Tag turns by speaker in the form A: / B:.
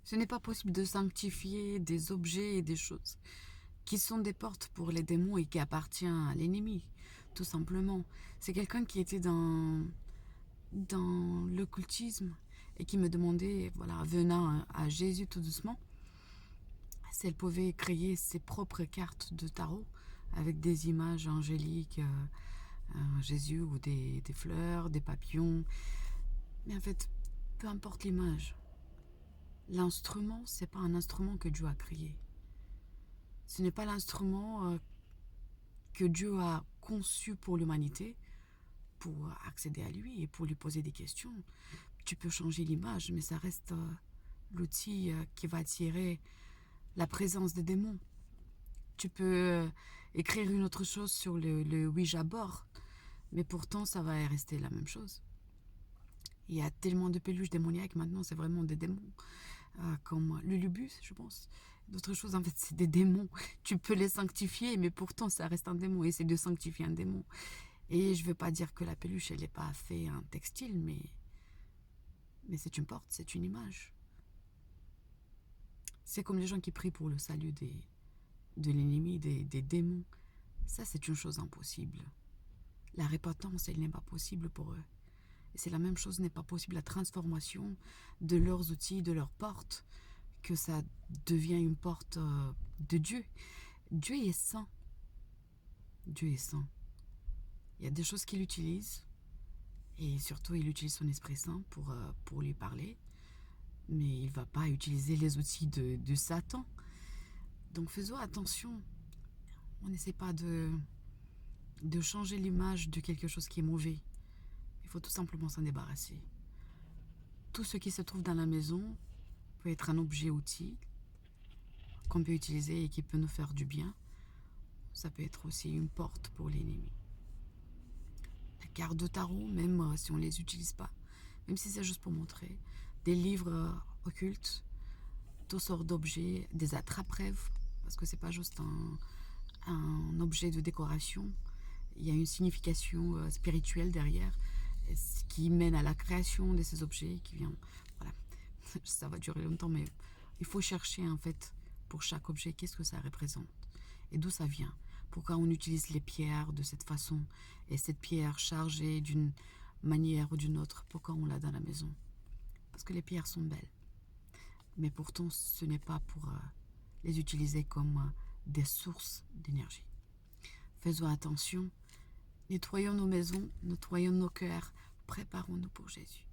A: Ce n'est pas possible de sanctifier des objets et des choses qui sont des portes pour les démons et qui appartiennent à l'ennemi, tout simplement. C'est quelqu'un qui était dans l'occultisme et qui me demandait, voilà, venant à Jésus tout doucement, si elle pouvait créer ses propres cartes de tarot avec des images angéliques, Jésus ou des fleurs, des papillons. Mais en fait, peu importe l'image, l'instrument, c'est pas un instrument que Dieu a créé. Ce n'est pas l'instrument que Dieu a conçu pour l'humanité, pour accéder à lui et pour lui poser des questions. Tu peux changer l'image, mais ça reste l'outil qui va attirer la présence des démons. Tu peux écrire une autre chose sur le Ouija board, mais pourtant ça va rester la même chose. Il y a tellement de peluches démoniaques maintenant, c'est vraiment des démons. Comme Lulubus, je pense. D'autres choses, en fait, c'est des démons. Tu peux les sanctifier, mais pourtant, ça reste un démon. Essaie de sanctifier un démon. Et je ne veux pas dire que la peluche, elle n'est pas fait en textile, mais c'est une porte, c'est une image. C'est comme les gens qui prient pour le salut de l'ennemi, des démons. Ça, c'est une chose impossible. La repentance, elle n'est pas possible pour eux. Et c'est la même chose, n'est pas possible la transformation de leurs outils, de leurs portes, que ça devient une porte de Dieu. Dieu est saint. Dieu est saint. Il y a des choses qu'il utilise, et surtout il utilise son Esprit Saint pour lui parler, mais il ne va pas utiliser les outils de Satan. Donc faisons attention. On n'essaie pas de changer l'image de quelque chose qui est mauvais. Il faut tout simplement s'en débarrasser. Tout ce qui se trouve dans la maison peut être un objet-outil qu'on peut utiliser et qui peut nous faire du bien. Ça peut être aussi une porte pour l'ennemi. Les cartes de tarot, même si on ne les utilise pas, même si c'est juste pour montrer, des livres occultes, toutes sortes d'objets, des attrape-rêves, parce que c'est pas juste un objet de décoration, il y a une signification spirituelle derrière, ce qui mène à la création de ces objets qui vient, voilà, ça va durer longtemps, mais il faut chercher en fait pour chaque objet qu'est-ce que ça représente et d'où ça vient. Pourquoi on utilise les pierres de cette façon et cette pierre chargée d'une manière ou d'une autre, pourquoi on l'a dans la maison? Parce que les pierres sont belles, mais pourtant ce n'est pas pour les utiliser comme des sources d'énergie. Faisons attention, nettoyons nos maisons, nettoyons nos cœurs, préparons-nous pour Jésus.